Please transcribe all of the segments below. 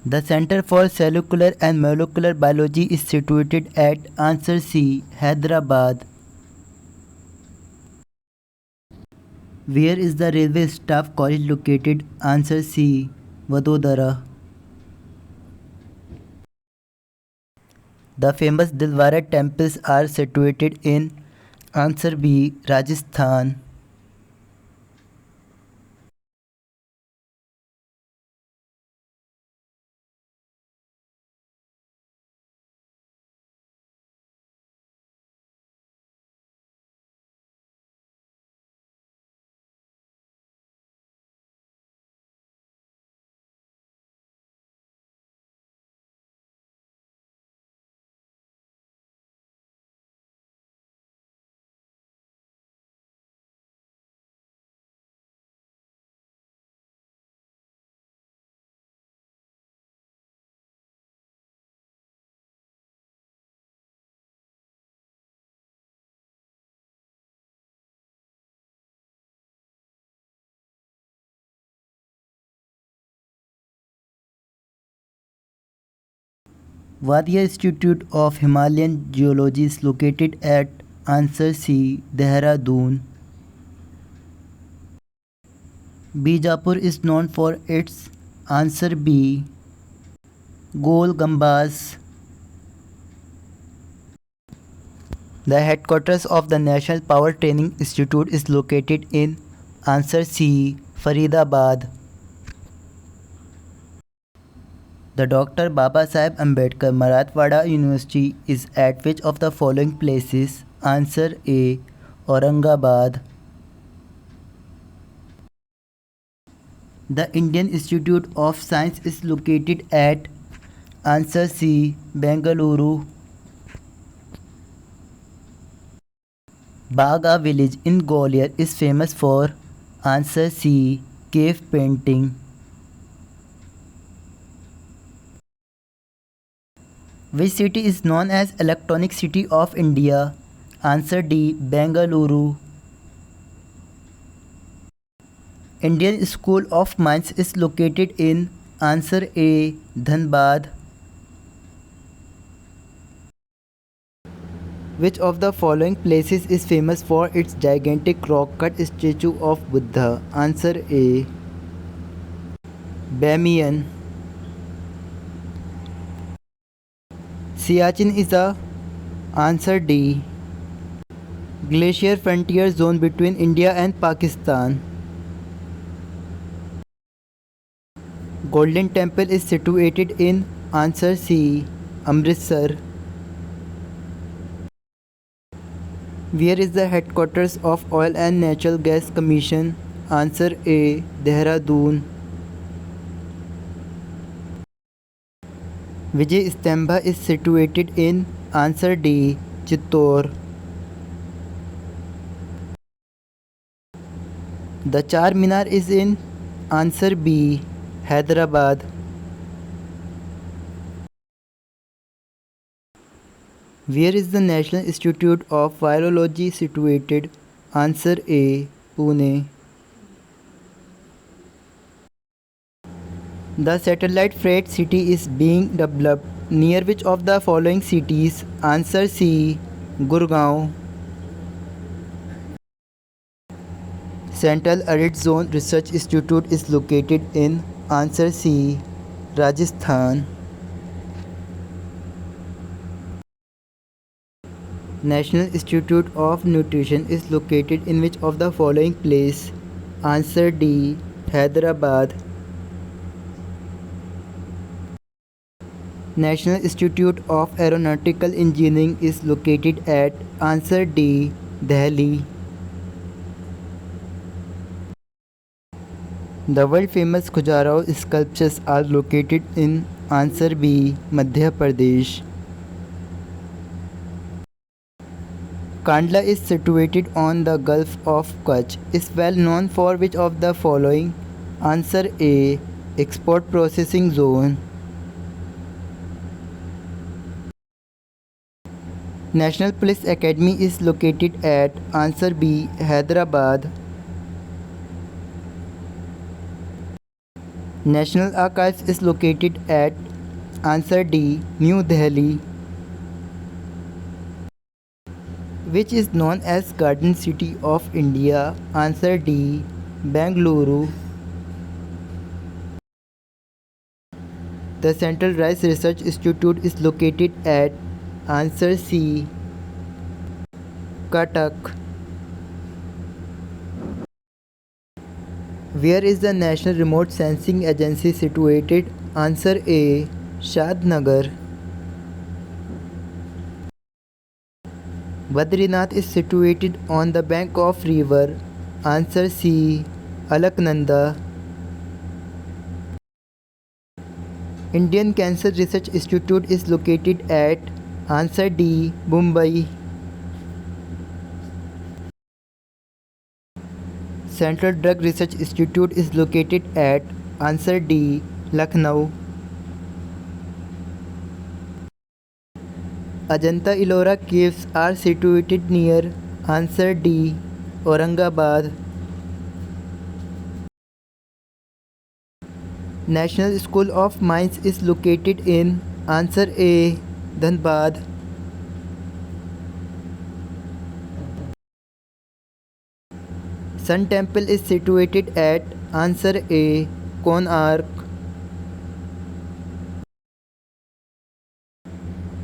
The Center for Cellular and Molecular Biology is situated at answer C. Hyderabad. Where is the Railway Staff College located? Answer C. Vadodara. The famous Dilwara temples are situated in answer B. Rajasthan. Wadia Institute of Himalayan Geology is located at answer C. Dehradun. Bijapur is known for its answer B. Gol Gambas. The headquarters of the National Power Training Institute is located in answer C. Faridabad. The Dr. Babasaheb Ambedkar Marathwada University is at which of the following places? Answer A. Aurangabad. The Indian Institute of Science is located at answer C. Bengaluru. Baga village in Gwalior is famous for answer C. Cave painting. Which city is known as Electronic City of India? Answer D. Bengaluru. Indian School of Mines is located in answer A. Dhanbad. Which of the following places is famous for its gigantic rock-cut statue of Buddha? Answer A. Bamiyan. Siachen is a answer D. Glacier frontier zone between India and Pakistan. Golden Temple is situated in answer C. Amritsar. Where is the headquarters of Oil and Natural Gas Commission? Answer A. Dehradun. Vijay Stambha is situated in answer D. Chittor. The Char Minar is in answer B. Hyderabad. Where is the National Institute of Virology situated? Answer A. Pune. The satellite freight city is being developed near which of the following cities? Answer C. Gurgaon. Central Arid Zone Research Institute is located in answer C. Rajasthan. National Institute of Nutrition is located in which of the following place? Answer D. Hyderabad. National Institute of Aeronautical Engineering is located at answer D. Delhi. The world famous Khajuraho sculptures are located in answer B. Madhya Pradesh. Kandla is situated on the Gulf of Kutch. Is well known for which of the following? Answer A. Export processing zone. National Police Academy is located at answer B. Hyderabad. National Archives is located at answer D. New Delhi. Which is known as Garden City of India? Answer D. Bengaluru. The Central Rice Research Institute is located at answer C. Cuttack. Where is the National Remote Sensing Agency situated? Answer A. Shadnagar. Badrinath is situated on the bank of river. Answer C. Alaknanda. Indian Cancer Research Institute is located at answer D. Mumbai. Central Drug Research Institute is located at answer D. Lucknow. Ajanta Ellora caves are situated near answer D. Aurangabad. National School of Mines is located in answer A. Dhanbad. Sun Temple is situated at answer A. Konark.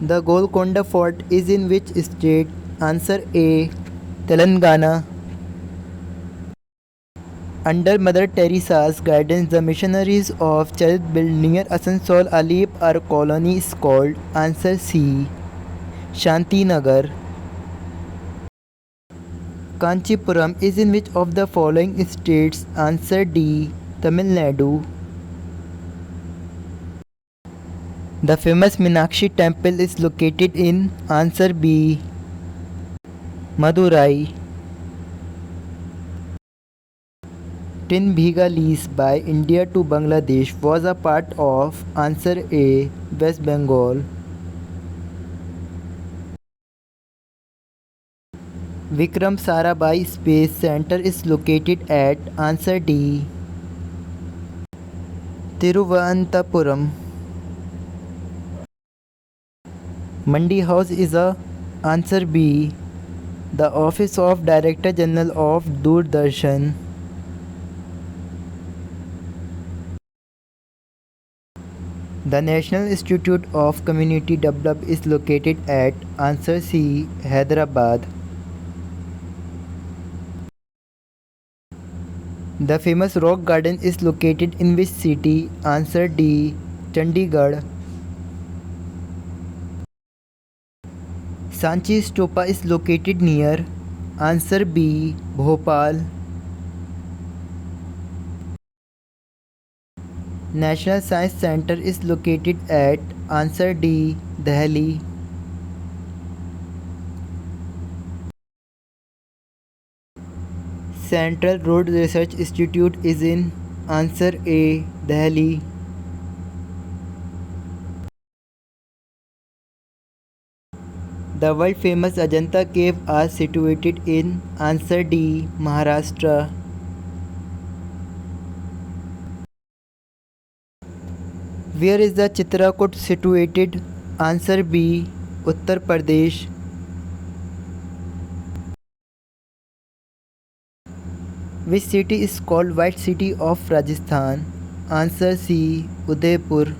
The Golconda Fort is in which state? Answer A. Telangana. Under Mother Teresa's guidance, the missionaries of Charity near Asansol Alip our colony is called. Answer C. Shantinagar. Kanchipuram is in which of the following states? Answer D. Tamil Nadu. The famous Meenakshi temple is located in answer B. Madurai. Tin Bhiga lease by India to Bangladesh was a part of answer A. West Bengal. Vikram Sarabhai Space Center is located at answer D. Thiruvananthapuram. Mandi House is a answer B. The Office of Director General of Doordarshan. The National Institute of Community Development is located at answer C. Hyderabad. The famous rock garden is located in which city? Answer D. Chandigarh. Sanchi Stupa is located near answer B. Bhopal. National Science Center is located at answer D. Delhi. Central Road Research Institute is in answer A. Delhi. The world famous Ajanta cave are situated in answer D. Maharashtra. Where is the Chitrakoot situated? Answer B. Uttar Pradesh. Which city is called White City of Rajasthan? Answer C. Udaipur.